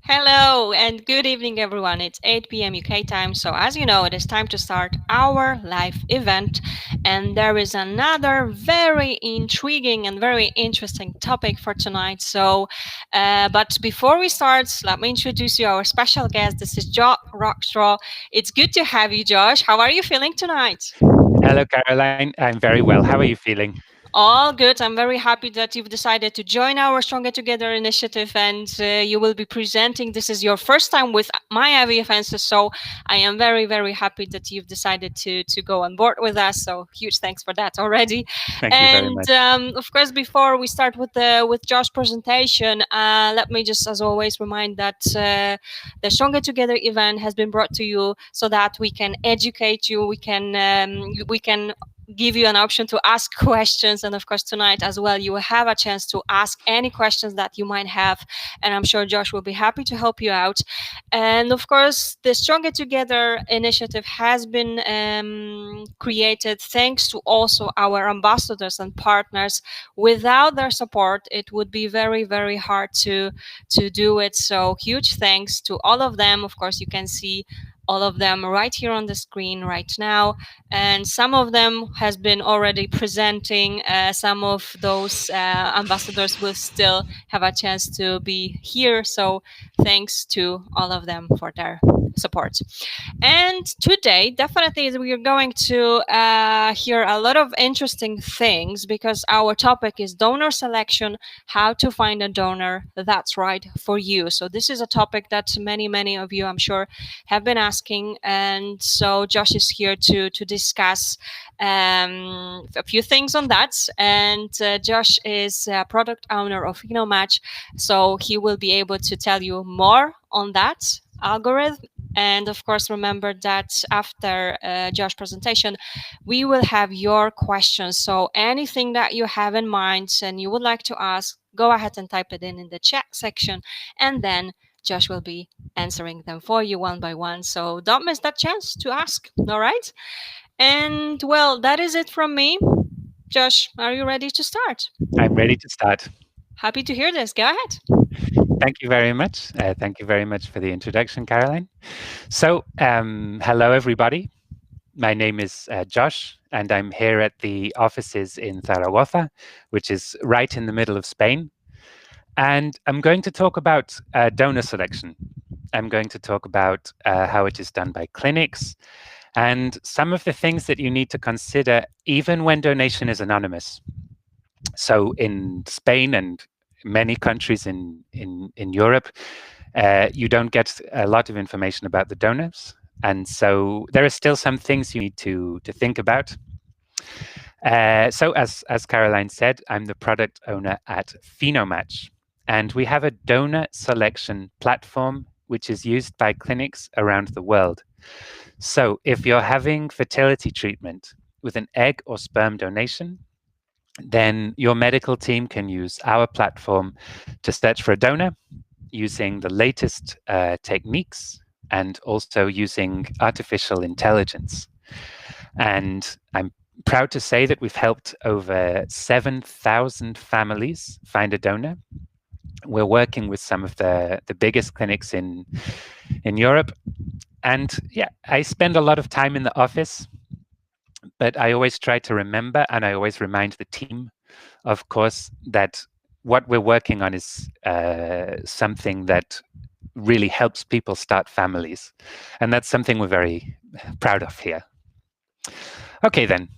Hello and good evening, everyone. It's 8 p.m. UK time. So, as you know, it is time to start our live event. And there is another very intriguing and very interesting topic for tonight. But before we start, let me introduce you our special guest. This is Josh Rackstraw. It's good to have you, Josh. How are you feeling tonight? Hello, Caroline. I'm very well. How are you feeling? All good. I'm very happy that you've decided to join our Stronger Together initiative and you will be presenting. This is your first time with my heavy offenses, so I am very, very happy that you've decided to go on board with us. So huge thanks for that already. Thank you very And much. of course, before we start with Josh's presentation, let me just, as always, remind that the Stronger Together event has been brought to you so that we can educate you, we can give you an option to ask questions, and of course tonight as well you will have a chance to ask any questions that you might have, and I'm sure Josh will be happy to help you out. And of course the Stronger Together initiative has been created thanks to also our ambassadors and partners. Without their support it would be very, very hard to do it, so huge thanks to all of them. Of course you can see all of them right here on the screen right now, and some of them has been already presenting. Some of those ambassadors will still have a chance to be here, so thanks to all of them for their support. And today definitely we are going to hear a lot of interesting things because our topic is donor selection, how to find a donor that's right for you. So this is a topic that many of you, I'm sure, have been asking, and so Josh is here to discuss a few things on that. And Josh is a product owner of Fenomatch, so he will be able to tell you more on that algorithm. And of course, remember that after Josh's presentation, we will have your questions. So anything that you have in mind and you would like to ask, go ahead and type it in the chat section, and then Josh will be answering them for you one by one. So don't miss that chance to ask. All right. And well, that is it from me. Josh, are you ready to start? I'm ready to start. Happy to hear this. Go ahead. Thank you very much. Thank you very much for the introduction, Caroline. So, hello, everybody. My name is Josh, and I'm here at the offices in Zaragoza, which is right in the middle of Spain. And I'm going to talk about donor selection. I'm going to talk about how it is done by clinics and some of the things that you need to consider even when donation is anonymous. So in Spain and many countries in Europe, you don't get a lot of information about the donors. And so there are still some things you need to think about. So as Caroline said, I'm the product owner at Fenomatch. And we have a donor selection platform which is used by clinics around the world. So if you're having fertility treatment with an egg or sperm donation, then your medical team can use our platform to search for a donor using the latest techniques and also using artificial intelligence. And I'm proud to say that we've helped over 7,000 families find a donor. We're working with some of the biggest clinics in Europe. And yeah, I spend a lot of time in the office, but I always try to remember, and I always remind the team, of course, that what we're working on is something that really helps people start families. And that's something we're very proud of here. Okay, then.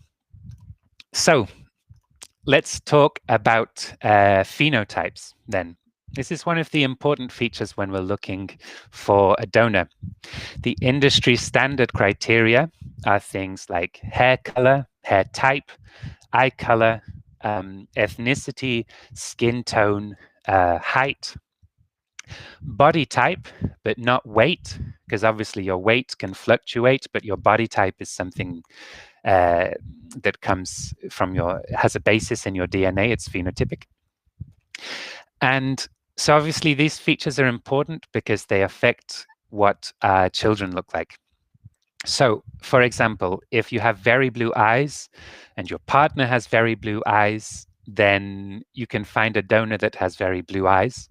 So let's talk about phenotypes then. This is one of the important features when we're looking for a donor. The industry standard criteria are things like hair color, hair type, eye color, ethnicity, skin tone, height, body type, but not weight, because obviously your weight can fluctuate, but your body type is something that comes from has a basis in your DNA. It's phenotypic. And so obviously these features are important because they affect what children look like. So, for example, if you have very blue eyes and your partner has very blue eyes, then you can find a donor that has very blue eyes.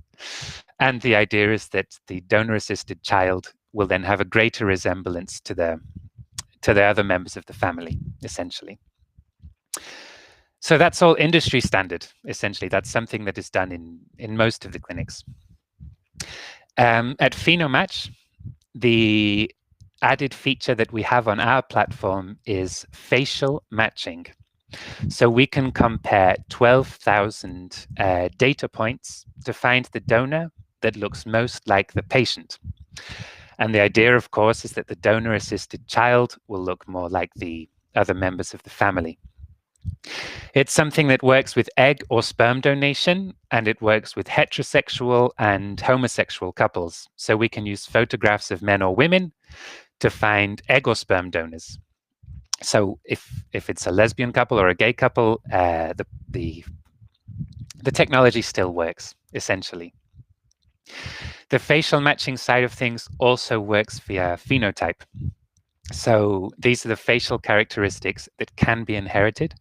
And the idea is that the donor-assisted child will then have a greater resemblance to the other members of the family, essentially. So that's all industry standard, essentially. That's something that is done in most of the clinics. At Fenomatch, the added feature that we have on our platform is facial matching. So we can compare 12,000 data points to find the donor that looks most like the patient. And the idea, of course, is that the donor-assisted child will look more like the other members of the family. It's something that works with egg or sperm donation, and it works with heterosexual and homosexual couples. So we can use photographs of men or women to find egg or sperm donors. So if it's a lesbian couple or a gay couple, the technology still works, essentially. The facial matching side of things also works via phenotype. So these are the facial characteristics that can be inherited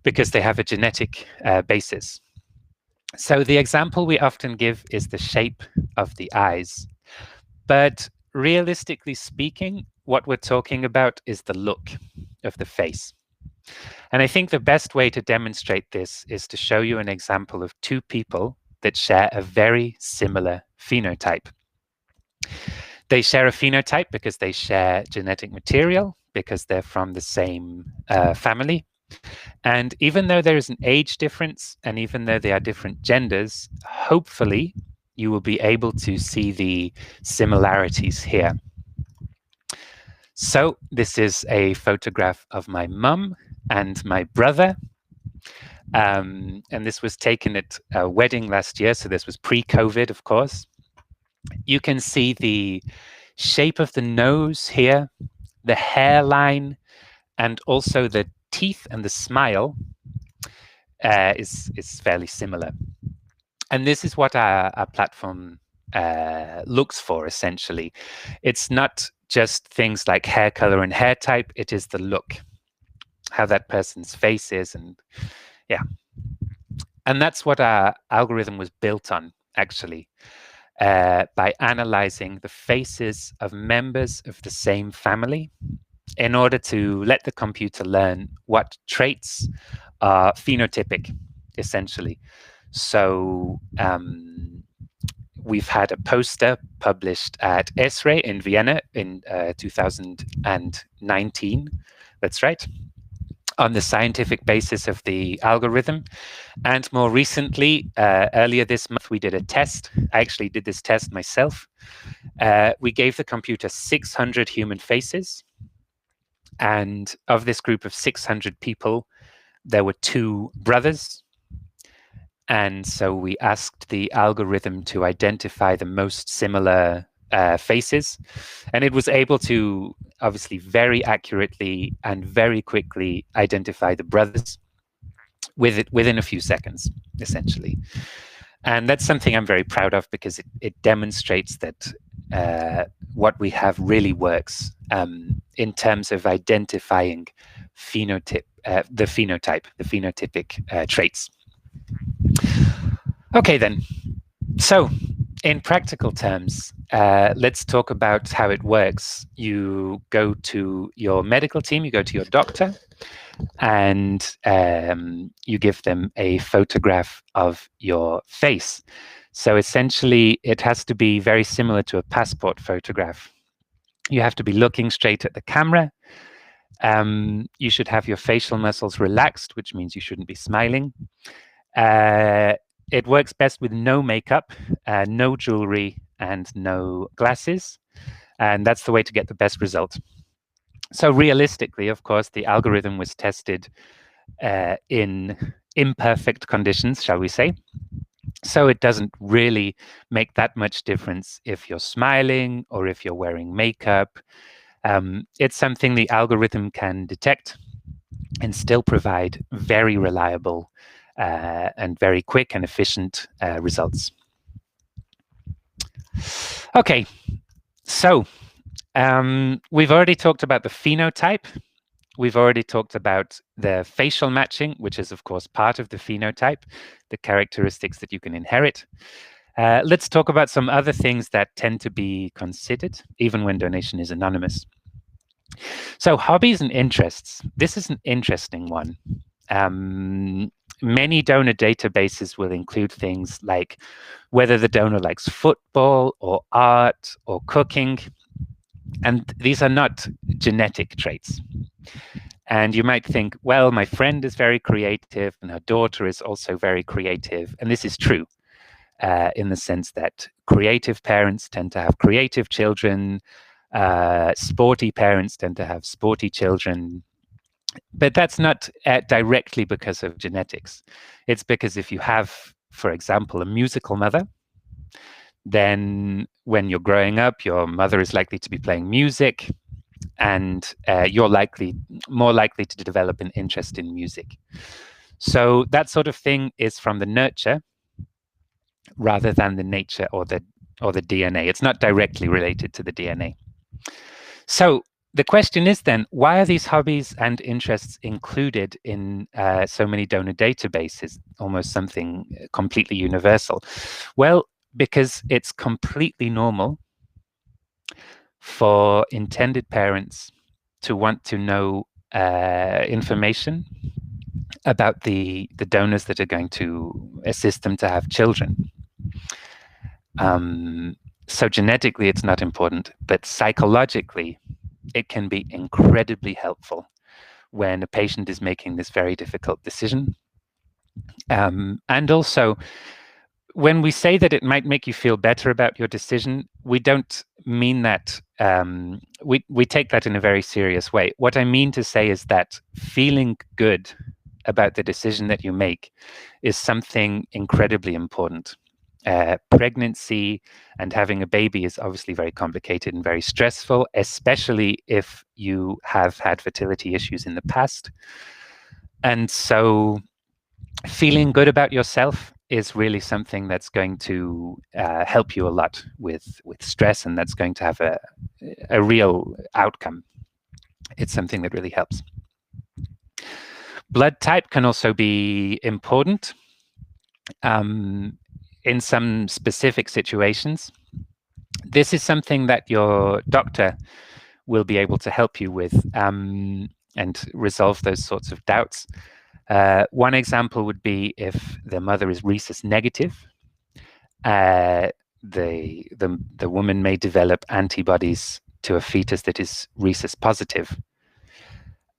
because they have a genetic basis. So the example we often give is the shape of the eyes. But realistically speaking, what we're talking about is the look of the face. And I think the best way to demonstrate this is to show you an example of two people that share a very similar phenotype. They share a phenotype because they share genetic material, because they're from the same family. And even though there is an age difference, and even though they are different genders, hopefully you will be able to see the similarities here. So this is a photograph of my mum and my brother. And this was taken at a wedding last year. So this was pre-COVID, of course. You can see the shape of the nose here, the hairline, and also the teeth and the smile is fairly similar. And this is what our platform looks for, essentially. It's not just things like hair color and hair type, it is the look, how that person's face is, and yeah. And that's what our algorithm was built on, actually, by analyzing the faces of members of the same family in order to let the computer learn what traits are phenotypic, essentially. So we've had a poster published at ESRE in Vienna in 2019. That's right. On the scientific basis of the algorithm. And more recently, earlier this month, we did a test. I actually did this test myself. We gave the computer 600 human faces. And of this group of 600 people, there were two brothers. And so we asked the algorithm to identify the most similar faces. And it was able to obviously very accurately and very quickly identify the brothers within a few seconds, essentially. And that's something I'm very proud of because it demonstrates that what we have really works in terms of identifying the phenotypic traits. Okay, then. So in practical terms, let's talk about how it works. You go to your medical team, you go to your doctor, and you give them a photograph of your face. So essentially, it has to be very similar to a passport photograph. You have to be looking straight at the camera. You should have your facial muscles relaxed, which means you shouldn't be smiling. It works best with no makeup, no jewelry, and no glasses. And that's the way to get the best result. So realistically, of course, the algorithm was tested in imperfect conditions, shall we say. So it doesn't really make that much difference if you're smiling or if you're wearing makeup. It's something the algorithm can detect and still provide very reliable and very quick and efficient results. Okay, so we've already talked about the phenotype. We've already talked about the facial matching, which is, of course, part of the phenotype, the characteristics that you can inherit. Let's talk about some other things that tend to be considered, even when donation is anonymous. So, hobbies and interests. This is an interesting one. Many donor databases will include things like whether the donor likes football or art or cooking. And these are not genetic traits. And you might think, well, my friend is very creative and her daughter is also very creative. And this is true in the sense that creative parents tend to have creative children, sporty parents tend to have sporty children. But that's not directly because of genetics. It's because if you have, for example, a musical mother, then when you're growing up, your mother is likely to be playing music, and you're more likely to develop an interest in music. So that sort of thing is from the nurture rather than the nature or the DNA. It's not directly related to the DNA. So the question is then, why are these hobbies and interests included in so many donor databases, almost something completely universal? Well, because it's completely normal for intended parents to want to know information about the donors that are going to assist them to have children. So genetically, it's not important, but psychologically, it can be incredibly helpful when a patient is making this very difficult decision. And also, when we say that it might make you feel better about your decision, we don't mean that. We take that in a very serious way. What I mean to say is that feeling good about the decision that you make is something incredibly important. Pregnancy and having a baby is obviously very complicated and very stressful, especially if you have had fertility issues in the past. And so feeling good about yourself is really something that's going to help you a lot with stress, and that's going to have a real outcome. It's something that really helps. Blood type can also be important in some specific situations. This is something that your doctor will be able to help you with and resolve those sorts of doubts. One example would be if the mother is rhesus negative, the woman may develop antibodies to a fetus that is rhesus positive.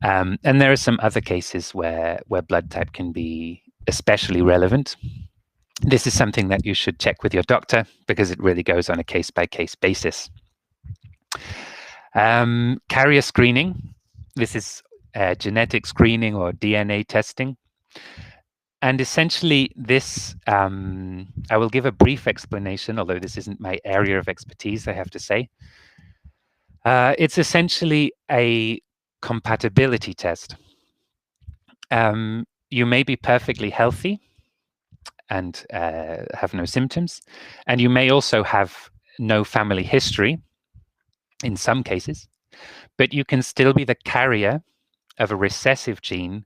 And there are some other cases where blood type can be especially relevant. This is something that you should check with your doctor because it really goes on a case-by-case basis. Carrier screening. This is genetic screening or DNA testing. And essentially this, I will give a brief explanation, although this isn't my area of expertise, I have to say. It's essentially a compatibility test. You may be perfectly healthy and have no symptoms, and you may also have no family history in some cases, but you can still be the carrier of a recessive gene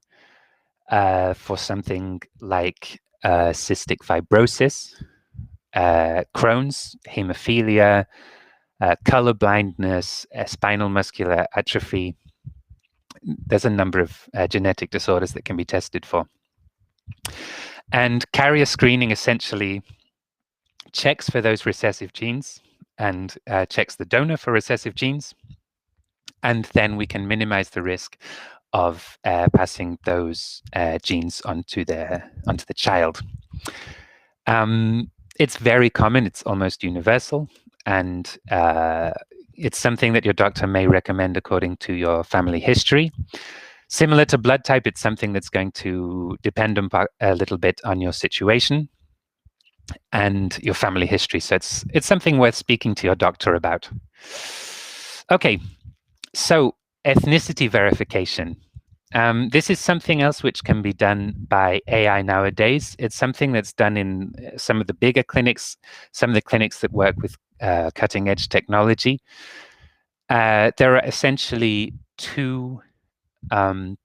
for something like cystic fibrosis, Crohn's, hemophilia, color blindness, spinal muscular atrophy. There's a number of genetic disorders that can be tested for. And carrier screening essentially checks for those recessive genes and checks the donor for recessive genes. And then we can minimize the risk of passing those genes onto the child. It's very common, it's almost universal, and it's something that your doctor may recommend according to your family history. Similar to blood type, it's something that's going to depend a little bit on your situation and your family history. So it's something worth speaking to your doctor about. Okay, so ethnicity verification. This is something else which can be done by AI nowadays. It's something that's done in some of the bigger clinics, some of the clinics that work with cutting edge technology. There are essentially two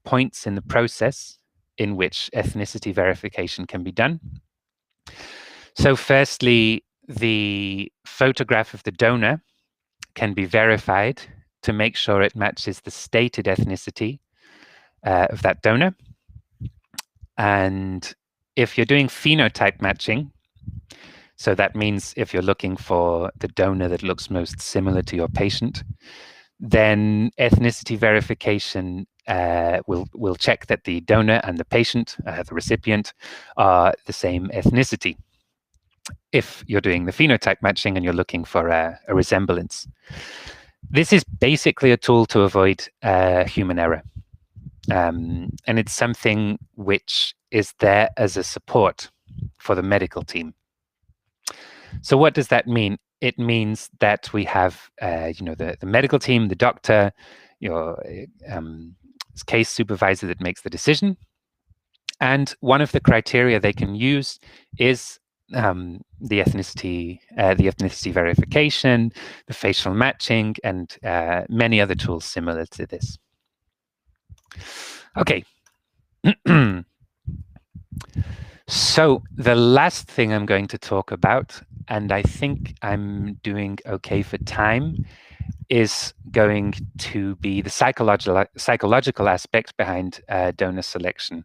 points in the process in which ethnicity verification can be done. So firstly, the photograph of the donor can be verified to make sure it matches the stated ethnicity of that donor. And if you're doing phenotype matching, so that means if you're looking for the donor that looks most similar to your patient, then ethnicity verification will check that the donor and the patient, the recipient, are the same ethnicity. If you're doing the phenotype matching and you're looking for a resemblance. This is basically a tool to avoid human error. And it's something which is there as a support for the medical team. So what does that mean? It means that we have, the medical team, the doctor, your case supervisor that makes the decision. And one of the criteria they can use is the ethnicity verification, the facial matching, and many other tools similar to this. Okay. So the last thing I'm going to talk about, and I think I'm doing okay for time, is going to be the psychological aspect behind donor selection.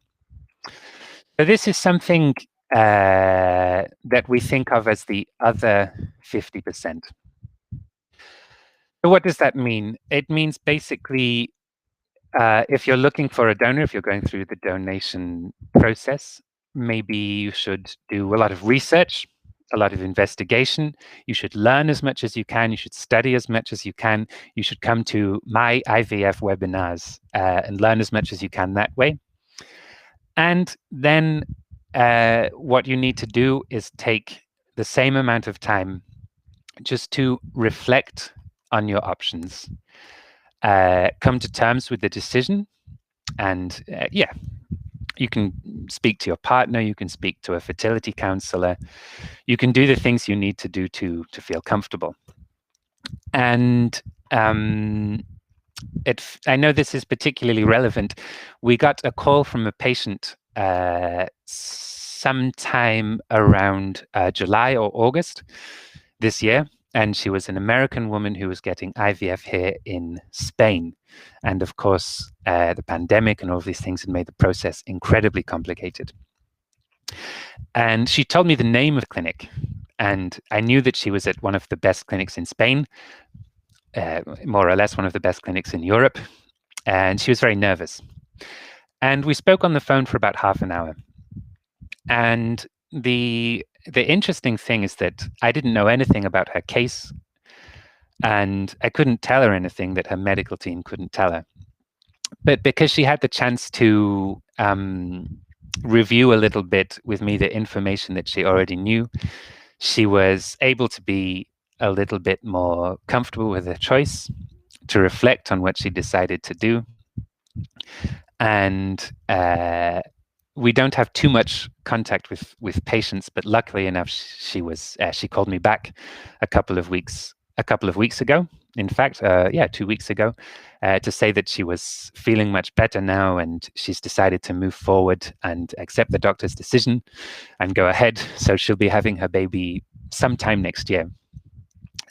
So this is something that we think of as the other 50%. So what does that mean? It means basically if you're looking for a donor, if you're going through the donation process, maybe you should do a lot of research, a lot of investigation. You should learn as much as you can. You should study as much as you can. You should come to my IVF webinars and learn as much as you can that way. And then what you need to do is take the same amount of time just to reflect on your options. Come to terms with the decision, and you can speak to your partner, you can speak to a fertility counselor, you can do the things you need to do to feel comfortable. And I know this is particularly relevant. We got a call from a patient sometime around July or August this year. And she was an American woman who was getting IVF here in Spain. And of course, the pandemic and all of these things had made the process incredibly complicated. And she told me the name of the clinic. And I knew that she was at one of the best clinics in Spain, more or less one of the best clinics in Europe. And she was very nervous. And we spoke on the phone for about half an hour. And the interesting thing is that I didn't know anything about her case, and I couldn't tell her anything that her medical team couldn't tell her. But because she had the chance to review a little bit with me the information that she already knew, she was able to be a little bit more comfortable with her choice, to reflect on what she decided to do. And we don't have too much contact with patients, but luckily enough, she called me back a couple of weeks ago. In fact, 2 weeks ago, to say that she was feeling much better now, and she's decided to move forward and accept the doctor's decision and go ahead. So she'll be having her baby sometime next year.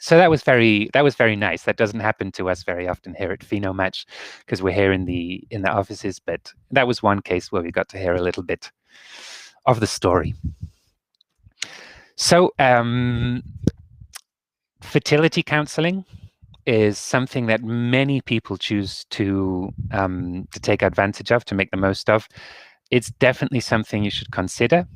So that was very nice. That doesn't happen to us very often here at Fenomatch, because we're here in the offices. But that was one case where we got to hear a little bit of the story. So fertility counseling is something that many people choose to take advantage of, to make the most of. It's definitely something you should consider,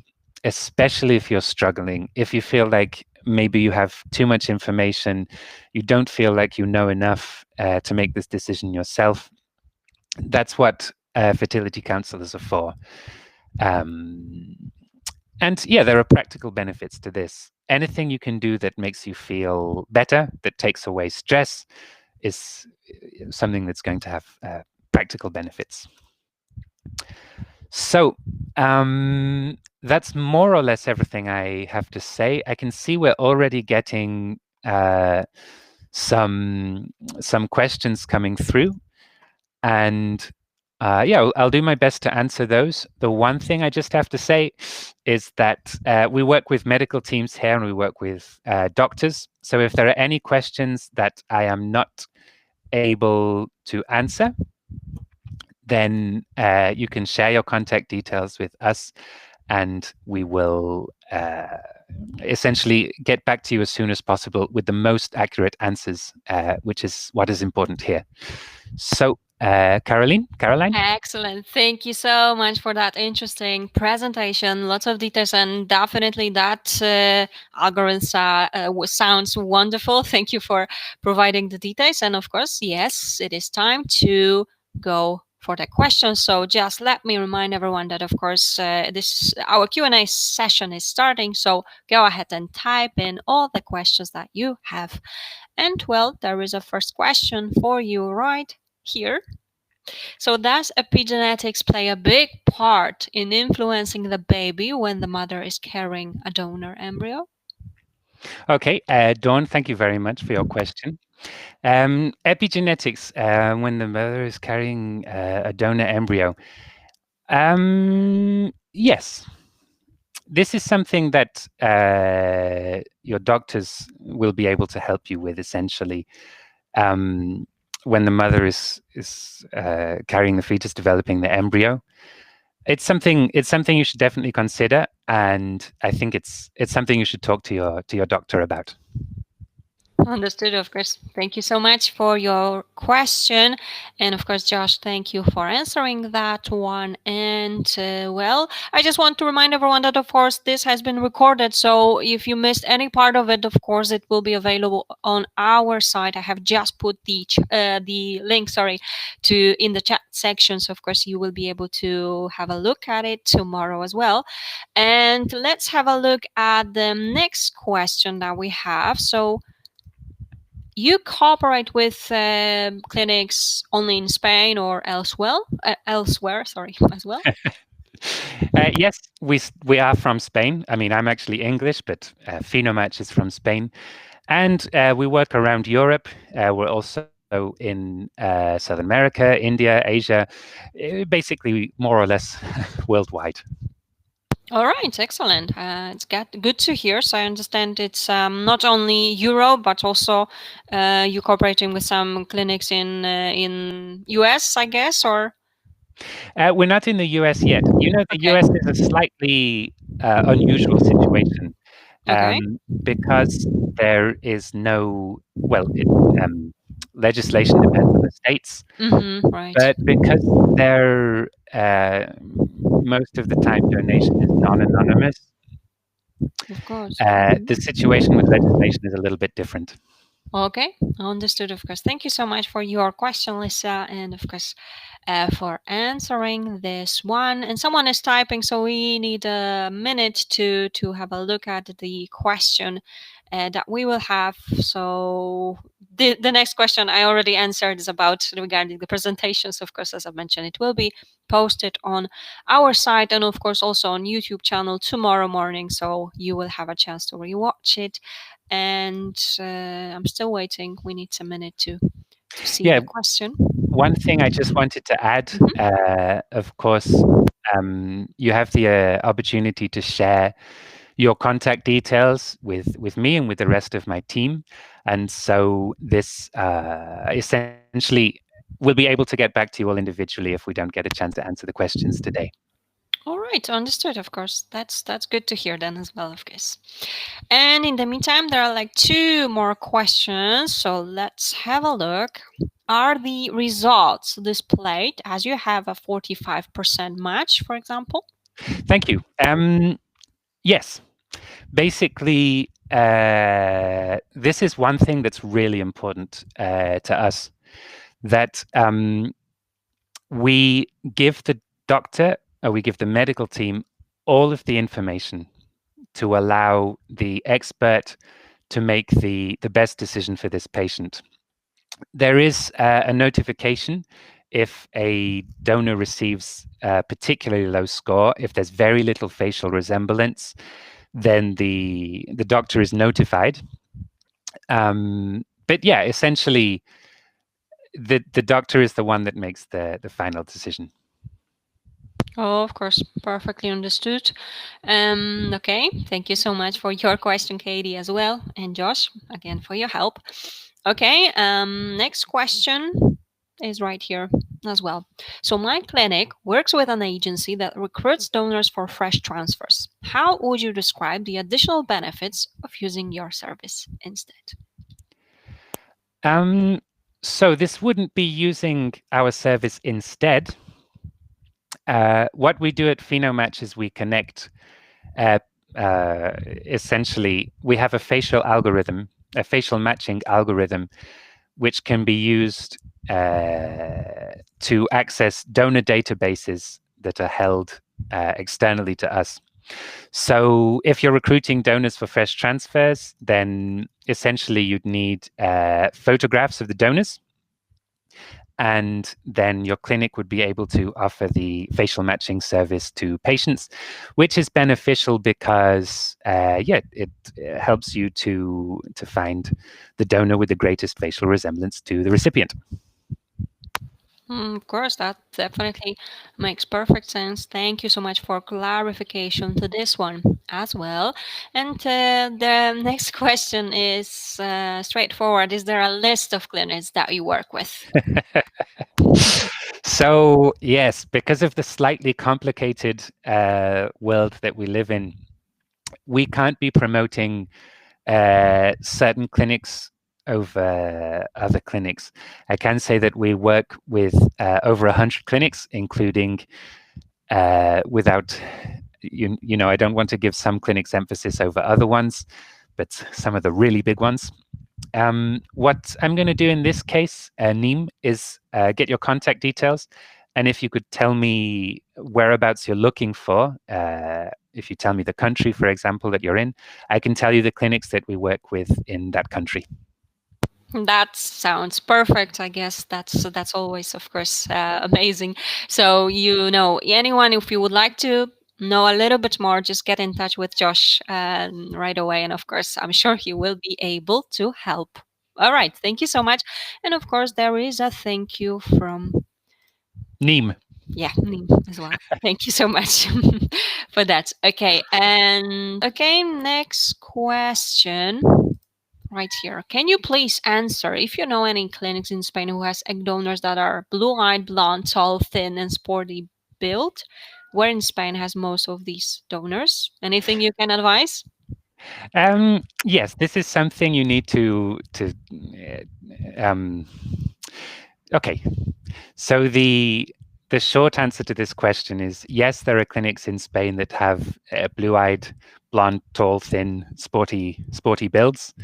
especially if you're struggling, if you feel like maybe you have too much information, you don't feel like you know enough to make this decision yourself. That's what fertility counselors are for. And yeah, there are practical benefits to this. Anything you can do that makes you feel better, that takes away stress, is something that's going to have practical benefits. So that's more or less everything I have to say. I can see we're already getting some questions coming through, and Yeah, I'll do my best to answer those. The one thing I just have to say is that we work with medical teams here and we work with doctors. So if there are any questions that I am not able to answer, then you can share your contact details with us and we will essentially get back to you as soon as possible with the most accurate answers, which is what is important here. So, Caroline? Excellent. Thank you so much for that interesting presentation. Lots of details, and definitely that algorithm sounds wonderful. Thank you for providing the details. And of course, yes, it is time to go for the questions. So just let me remind everyone that, of course, this our Q&A session is starting. So go ahead and type in all the questions that you have. And well, there is a first question for you right here. So, does epigenetics play a big part in influencing the baby when the mother is carrying a donor embryo? Okay, Dawn, thank you very much for your question. Epigenetics, when the mother is carrying a donor embryo. Yes, this is something that your doctors will be able to help you with essentially. When the mother is carrying the fetus, developing the embryo, it's something you should definitely consider, and I think it's something you should talk to your doctor about. Understood, of course. Thank you so much for your question. And of course, Josh, thank you for answering that one. And well, I just want to remind everyone that, of course, this has been recorded. So if you missed any part of it, of course, it will be available on our site. I have just put the link, sorry, to in the chat section. So of course, you will be able to have a look at it tomorrow as well. And let's have a look at the next question that we have. So you cooperate with clinics only in Spain or elsewhere? Elsewhere, sorry, as well. Yes, we are from Spain. I mean, I'm actually English, but Fenomatch is from Spain, and we work around Europe. We're also in South America, India, Asia, basically more or less worldwide. All right, excellent. It's good to hear. So I understand it's not only Europe, but also you cooperating with some clinics in US, I guess, or We're not in the US yet. You know, the okay, US is a slightly unusual situation okay, because there is no, well, legislation depends on the states, right, but because they're most of the time donation is non-anonymous, of course. the situation with legislation is a little bit different. Okay, understood, of course. Thank you so much for your question, Lisa, and of course, for answering this one. And someone is typing, so we need a minute to have a look at the question that we will have. So the next question I already answered is about regarding the presentations. Of course, as I mentioned, it will be posted on our site and of course also on YouTube channel tomorrow morning. So you will have a chance to rewatch it. And I'm still waiting. We need a minute to see Yeah, the question. one thing I just wanted to add, Mhm. of course, you have the opportunity to share your contact details with me and with the rest of my team, and so this essentially we'll be able to get back to you all individually if we don't get a chance to answer the questions today. All right, understood. Of course, that's good to hear then as well, of course. And in the meantime, there are like two more questions. So let's have a look. Are the results displayed as you have a 45% match, for example? Thank you. Yes, basically, this is one thing that's really important to us, that we give the doctor or we give the medical team all of the information to allow the expert to make the best decision for this patient. There is a notification if a donor receives a particularly low score. If there's very little facial resemblance, then the doctor is notified. But yeah, essentially, the doctor is the one that makes the final decision. Oh, of course, perfectly understood. Okay, thank you so much for your question, Katie, as well, and Josh, again, for your help. Okay, next question is right here as well. So, my clinic works with an agency that recruits donors for fresh transfers. How would you describe the additional benefits of using your service instead? So this wouldn't be using our service instead. What we do at Fenomatch is we connect. Uh, Essentially, we have a facial algorithm, a facial matching algorithm, which can be used to access donor databases that are held externally to us. So if you're recruiting donors for fresh transfers, then essentially you'd need photographs of the donors. And then your clinic would be able to offer the facial matching service to patients, which is beneficial because, it helps you to find the donor with the greatest facial resemblance to the recipient. Of course, that definitely makes perfect sense. Thank you so much for clarification to this one as well. And the next question is straightforward. Is there a list of clinics that you work with? So, yes, because of the slightly complicated world that we live in, we can't be promoting certain clinics over other clinics. I can say that we work with over 100 clinics, including without, I don't want to give some clinics emphasis over other ones, but some of the really big ones. What I'm going to do in this case, Neem, is get your contact details. And if you could tell me whereabouts you're looking for, if you tell me the country, for example, that you're in, I can tell you the clinics that we work with in that country. That sounds perfect. I guess that's always, of course, amazing. So anyone, if you would like to know a little bit more, just get in touch with Josh right away, and of course, I'm sure he will be able to help. All right, thank you so much, and of course, there is a thank you from Neem. yeah, me as well. Thank you so much for that. Okay, and okay, next question right here. Can you please answer if you know any clinics in Spain who has egg donors that are blue-eyed, blonde, tall, thin, and sporty built? Where in Spain has most of these donors? Anything you can advise? Yes, this is something you need to okay. So the short answer to this question is yes, there are clinics in Spain that have blue-eyed, blonde, tall, thin, sporty builds.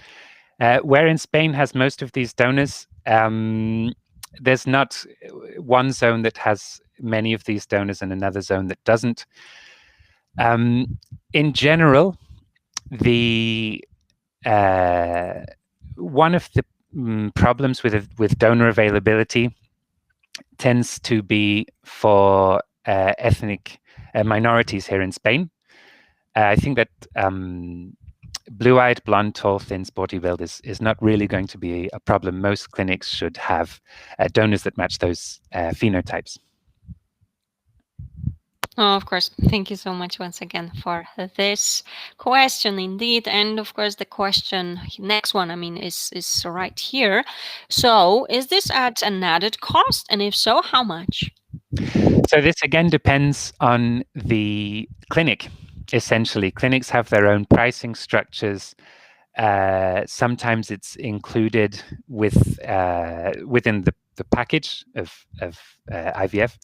Where in Spain has most of these donors? There's not one zone that has many of these donors and another zone that doesn't. In general, the one of the problems with donor availability tends to be for ethnic minorities here in Spain. I think that blue-eyed, blonde, tall, thin, sporty build is not really going to be a problem. Most clinics should have donors that match those phenotypes. Oh, of course. Thank you so much once again for this question, indeed. And of course, the question next one, I mean, is right here. So, is this at an added cost, and if so, how much? So this again depends on the clinic. Essentially, clinics have their own pricing structures. Sometimes it's included within the package of IVF.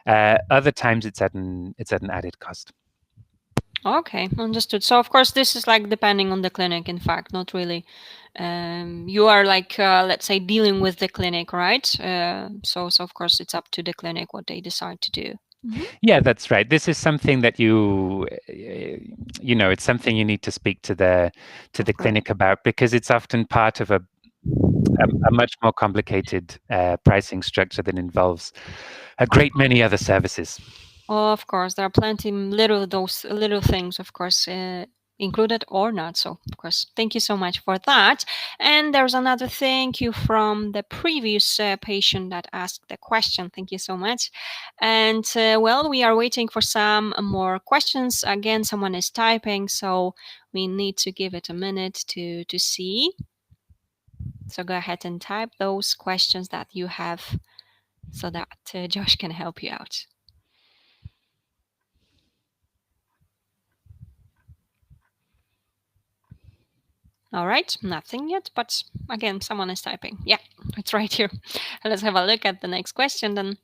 Other times it's at an added cost. Okay, understood. So, of course, this is like depending on the clinic. In fact, not really. You are like, let's say, dealing with the clinic, right? So of course, it's up to the clinic what they decide to do. Yeah, that's right. This is something that it's something you need to speak to the Of course. clinic about because it's often part of a much more complicated pricing structure that involves a great many other services. Of course, there are plenty those little things, of course, included or not. So, of course, thank you so much for that. And there's another thank you from the previous patient that asked the question. Thank you so much. And well, we are waiting for some more questions. Again, someone is typing, so we need to give it a minute to see. So go ahead and type those questions that you have so that Josh can help you out. All right, nothing yet, but again, someone is typing. Yeah, it's right here. Let's have a look at the next question then.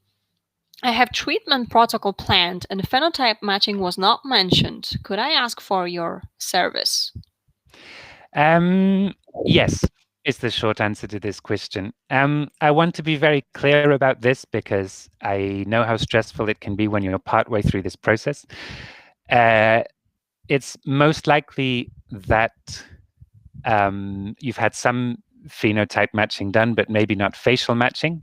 I have treatment protocol planned and phenotype matching was not mentioned. Could I ask for your service? Yes, is the short answer to this question. I want to be very clear about this because I know how stressful it can be when you're partway through this process. It's most likely that you've had some phenotype matching done, but maybe not facial matching.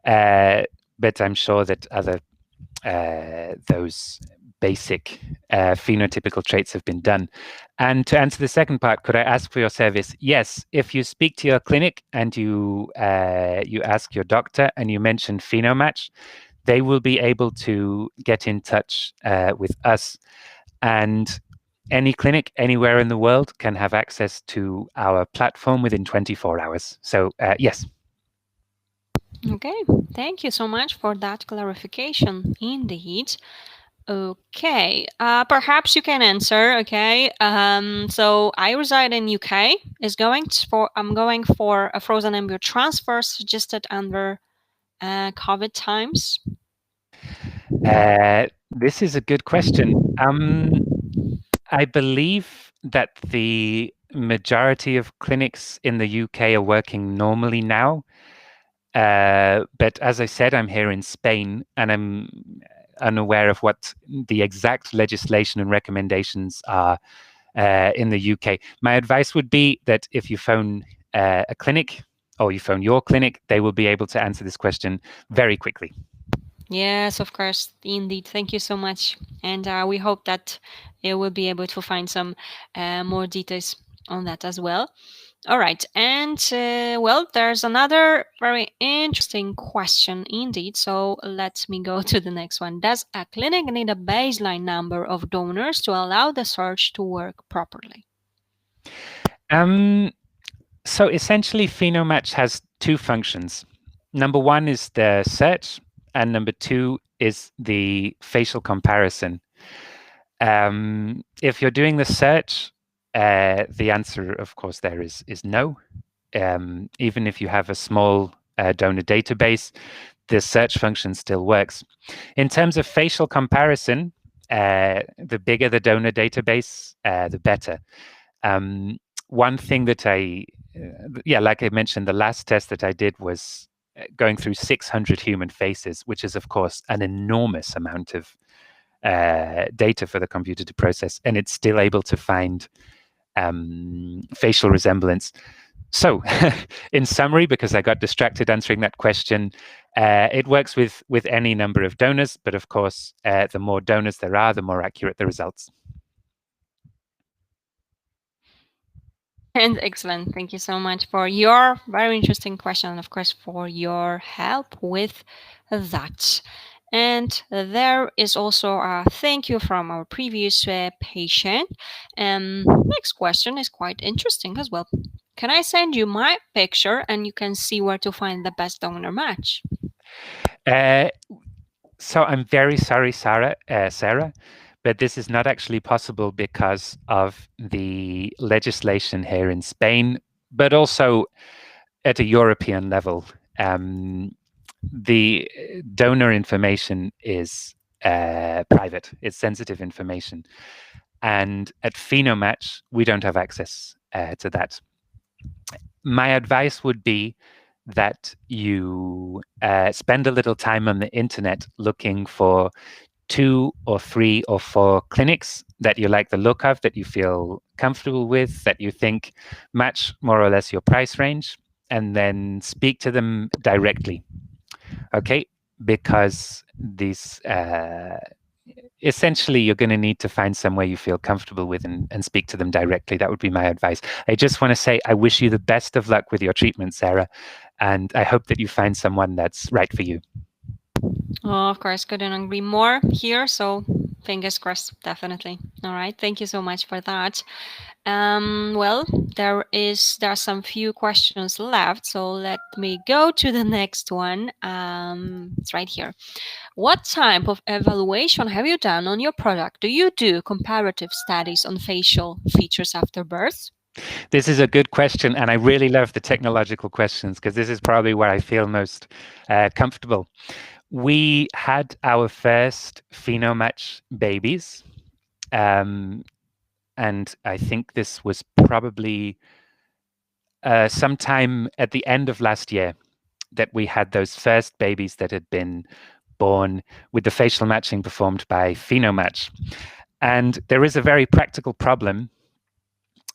But I'm sure that other those basic phenotypical traits have been done. And to answer the second part, could I ask for your service? Yes, if you speak to your clinic and you ask your doctor and you mention Fenomatch, they will be able to get in touch with us. And any clinic anywhere in the world can have access to our platform within 24 hours. So yes. Okay, thank you so much for that clarification. Indeed. Okay, perhaps you can answer. Okay, so I reside in UK. I'm going for a frozen embryo transfer suggested under COVID times. This is a good question. I believe that the majority of clinics in the UK are working normally now. But as I said, I'm here in Spain and I'm unaware of what the exact legislation and recommendations are in the UK. My advice would be that if you phone a clinic or you phone your clinic, they will be able to answer this question very quickly. Yes, of course, indeed. Thank you so much, and we hope that you will be able to find some more details on that as well. All right, and well, there's another very interesting question indeed. So let me go to the next one. Does a clinic need a baseline number of donors to allow the search to work properly? So essentially, Fenomatch has two functions. Number one is the search, and number two is the facial comparison. If you're doing the search, the answer, of course, there is no. Even if you have a small donor database, the search function still works. In terms of facial comparison, the bigger the donor database, the better. One thing that like I mentioned, the last test that I did was going through 600 human faces, which is, of course, an enormous amount of data for the computer to process, and it's still able to find facial resemblance. So, in summary, because I got distracted answering that question, it works with any number of donors, but of course, the more donors there are, the more accurate the results. And excellent. Thank you so much for your very interesting question and, of course, for your help with that. And there is also a thank you from our previous patient. Next question is quite interesting as well. Can I send you my picture and you can see where to find the best donor match? Uh, so I'm very sorry, Sarah, but this is not actually possible because of the legislation here in Spain, but also at a European level. The donor information is private, it's sensitive information. And at Fenomatch, we don't have access to that. My advice would be that you spend a little time on the internet looking for 2 or 3 or 4 clinics that you like the look of, that you feel comfortable with, that you think match more or less your price range, and then speak to them directly. Okay, because these essentially you're going to need to find somewhere you feel comfortable with and speak to them directly. That would be my advice. I just want to say I wish you the best of luck with your treatment, Sarah, and I hope that you find someone that's right for you. Oh, of course, couldn't agree more here. So fingers crossed, definitely. All right, thank you so much for that. Well, there are some few questions left, so let me go to the next one. It's right here. What type of evaluation have you done on your product? Do you do comparative studies on facial features after birth? This is a good question, and I really love the technological questions because this is probably where I feel most comfortable. We had our first Fenomatch babies, and I think this was probably sometime at the end of last year that we had those first babies that had been born with the facial matching performed by Fenomatch. And there is a very practical problem,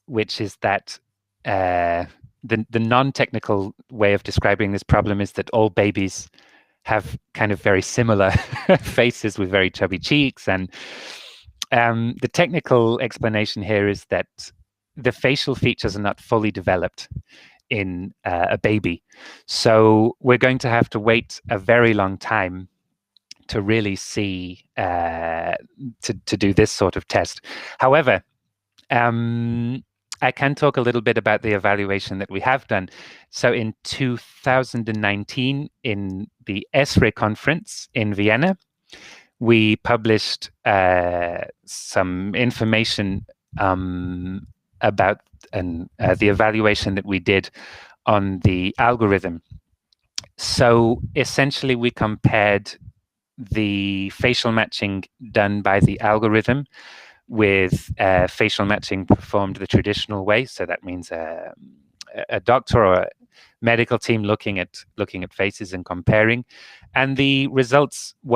which is that the non-technical way of describing this problem is that all babies have kind of very similar faces with very chubby cheeks. And the technical explanation here is that the facial features are not fully developed in a baby. So we're going to have to wait a very long time to really see to do this sort of test. However, I can talk a little bit about the evaluation that we have done. So in 2019, in the ESRE conference in Vienna, we published some information about the evaluation that we did on the algorithm. So essentially, we compared the facial matching done by the algorithm with facial matching performed the traditional way. So that means a doctor or a medical team looking at faces and comparing. And the results of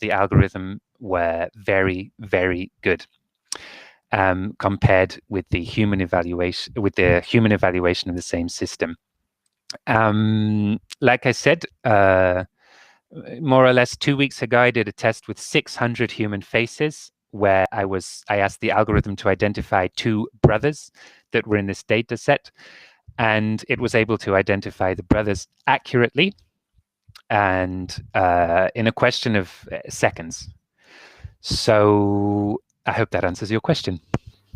the algorithm were very, very good. Compared with the human evaluation of the same system. Like I said, more or less 2 weeks ago, I did a test with 600 human faces where I asked the algorithm to identify two brothers that were in this data set, and it was able to identify the brothers accurately and in a question of seconds. So I hope that answers your question.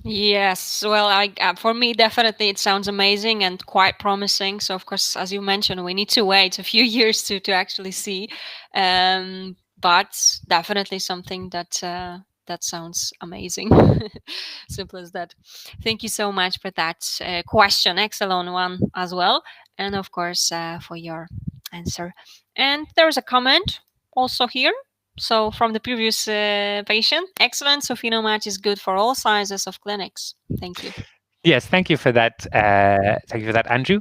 Yes, well, for me, definitely it sounds amazing and quite promising. So, of course, as you mentioned, we need to wait a few years to actually see, but definitely something that sounds amazing. Simple as that. Thank you so much for that question, excellent one as well, and of course for your answer. And there's a comment also here. So, from the previous patient, excellent. So, Fenomatch is good for all sizes of clinics. Thank you. Yes, thank you for that. Thank you for that, Andrew.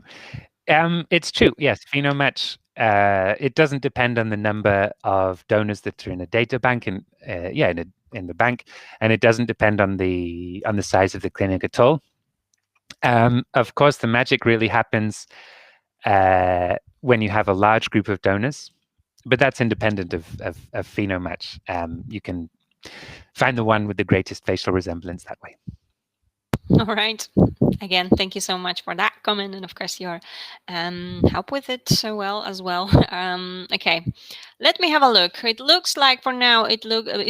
It's true. Yes, Fenomatch. It doesn't depend on the number of donors that are in a data bank, in the bank, and it doesn't depend on the size of the clinic at all. Of course, the magic really happens when you have a large group of donors, but that's independent of Fenomatch. You can find the one with the greatest facial resemblance that way. All right. Again, thank you so much for that comment, and of course your help with it so well as well. Okay, let me have a look. It looks like for now it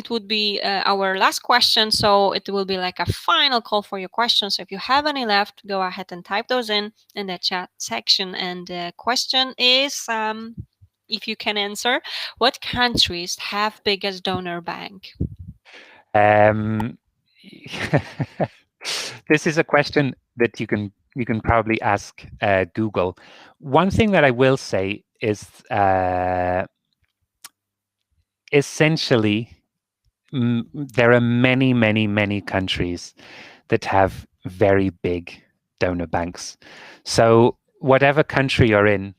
would be our last question, so it will be like a final call for your questions. So if you have any left, go ahead and type those in the chat section. And the question is, if you can answer, what countries have biggest donor bank? This is a question that you can probably ask Google. One thing that I will say is essentially there are many, many, many countries that have very big donor banks. So whatever country you're in,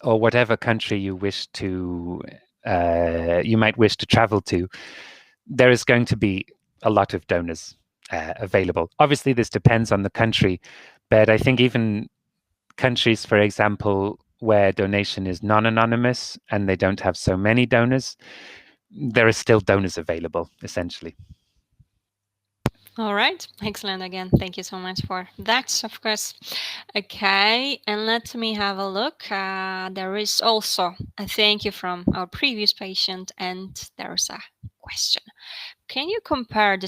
or whatever country you might wish to travel to, there is going to be a lot of donors available. Obviously, this depends on the country, but I think even countries, for example, where donation is non-anonymous and they don't have so many donors, there are still donors available, essentially. All right, excellent. Again, thank you so much for that, of course. Okay, and let me have a look. There is also a thank you from our previous patient, and there's a question. Can you compare the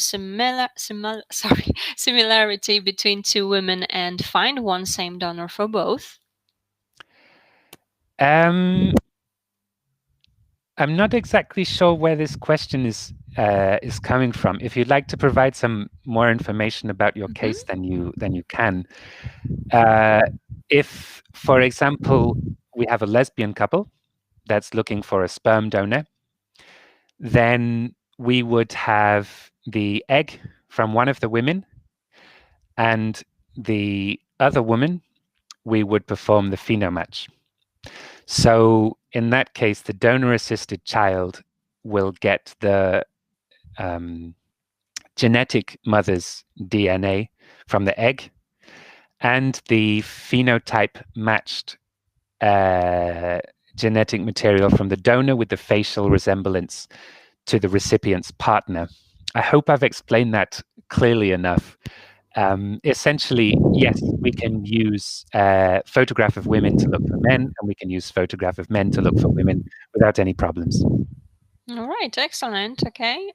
similarity between two women and find one same donor for both? Um, I'm not exactly sure where this question is coming from. If you'd like to provide some more information about your case, then you can. Uh, if, for example, we have a lesbian couple that's looking for a sperm donor, then we would have the egg from one of the women, and the other woman, we would perform the Fenomatch. So in that case, the donor-assisted child will get the genetic mother's DNA from the egg and the phenotype matched genetic material from the donor with the facial resemblance to the recipient's partner. I hope I've explained that clearly enough. Essentially, yes, we can use photograph of women to look for men, and we can use photograph of men to look for women without any problems. All right, excellent. Okay.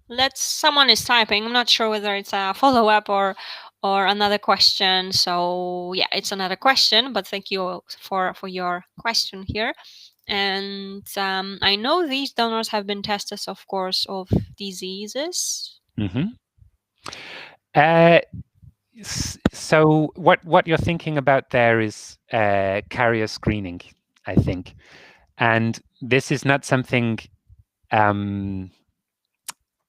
Let's. Someone is typing. I'm not sure whether it's a follow up or another question. So yeah, it's another question. But thank you for your question here. And I know these donors have been tested, of course, of diseases. Mm-hmm. So what you're thinking about there is carrier screening, I think, and this is not something that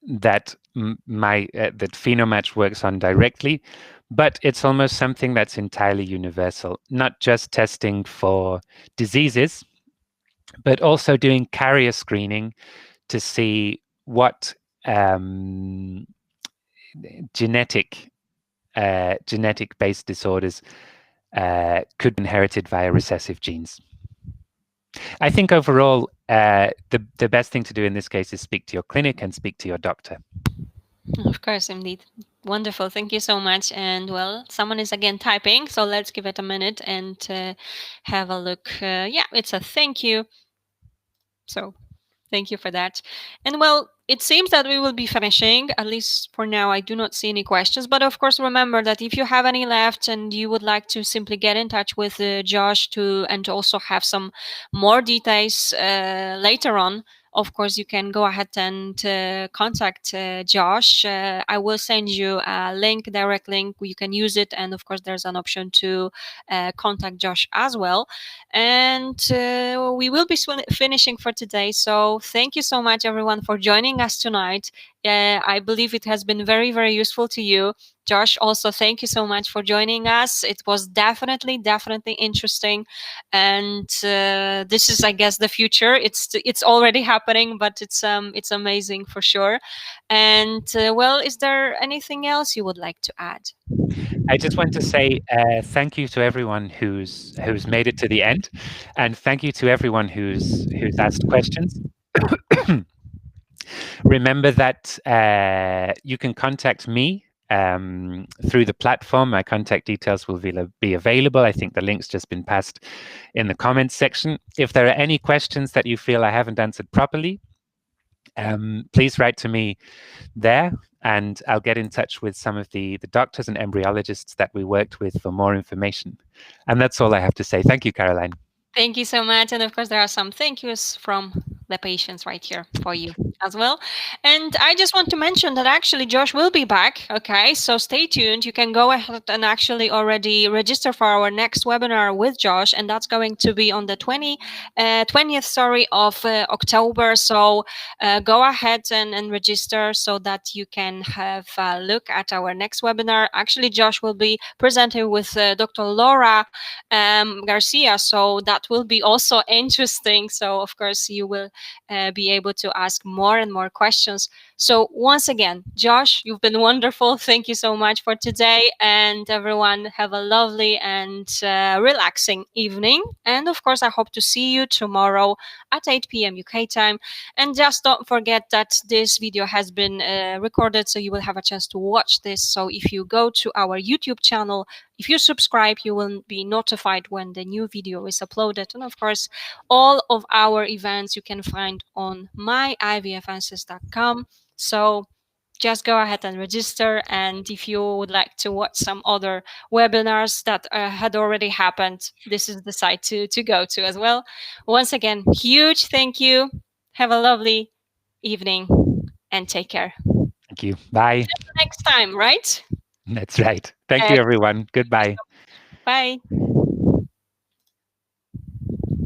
that Fenomatch works on directly, but it's almost something that's entirely universal. Not just testing for diseases, but also doing carrier screening to see what genetic based disorders could be inherited via recessive genes. I think overall, the best thing to do in this case is speak to your clinic and speak to your doctor. Of course, indeed. Wonderful. Thank you so much. And well, someone is again typing, so let's give it a minute and have a look. Yeah, it's a thank you. So thank you for that. And well, it seems that we will be finishing. At least for now, I do not see any questions. But of course, remember that if you have any left and you would like to simply get in touch with Josh to also have some more details later on, of course, you can go ahead and contact Josh. I will send you a link, direct link. You can use it. And of course, there's an option to contact Josh as well. And we will be finishing for today. So thank you so much, everyone, for joining us tonight. I believe it has been very, very useful to you. Josh, also thank you so much for joining us. It was definitely, definitely interesting, and this is, I guess, the future. It's already happening, but it's amazing for sure. And well, is there anything else you would like to add? I just want to say thank you to everyone who's made it to the end, and thank you to everyone who's asked questions. Remember that you can contact me through the platform. My contact details will be available. I think the link's just been passed in the comments section. If there are any questions that you feel I haven't answered properly, please write to me there, and I'll get in touch with some of the doctors and embryologists that we worked with for more information. And that's all I have to say. Thank you, Caroline. Thank you so much. And of course, there are some thank yous from the patients right here for you as well. And I just want to mention that actually Josh will be back. Okay, so stay tuned. You can go ahead and actually already register for our next webinar with Josh, and that's going to be on the 20th, of October. So go ahead and register so that you can have a look at our next webinar. Actually, Josh will be presenting with Dr. Laura Garcia, so that will be also interesting. So of course you will be able to ask more and more questions So, once again, Josh, you've been wonderful. Thank you so much for today. And everyone, have a lovely and relaxing evening. And of course, I hope to see you tomorrow at 8 p.m. UK time. And just don't forget that this video has been recorded, so you will have a chance to watch this. So, if you go to our YouTube channel, if you subscribe, you will be notified when the new video is uploaded. And of course, all of our events you can find on myivfanswers.com. So just go ahead and register. And if you would like to watch some other webinars that had already happened, this is the site to go to as well. Once again, huge thank you. Have a lovely evening and take care. Thank you. Bye. Next time, right? That's right. Thank you, everyone. Goodbye. Bye.